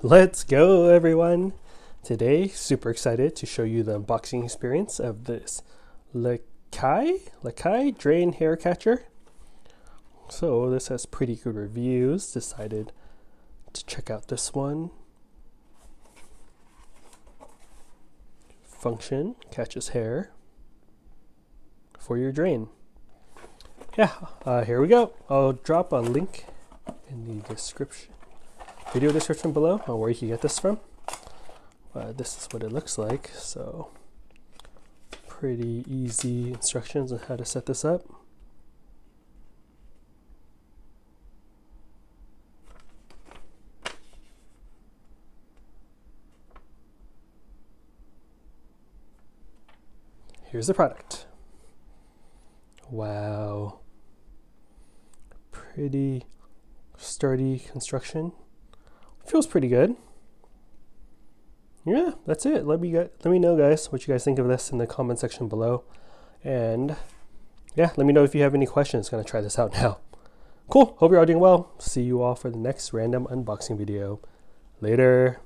Let's go, everyone. Today, super excited to show you the unboxing experience of this LEKEYE drain hair catcher. So this has pretty good reviews. Decided to check out this one. Function, catches hair for your drain. Yeah, here we go. I'll drop a link in the video description below on where you can get this from. This is what it looks like. So pretty easy instructions on how to set this up. Here's the product. Wow. Pretty sturdy construction. Feels pretty good. Yeah, that's it. Let me know, guys, what you guys think of this in the comment section below. And yeah, let me know if you have any questions. Gonna try this out now. Cool. Hope you're all doing well. See you all for the next random unboxing video. Later.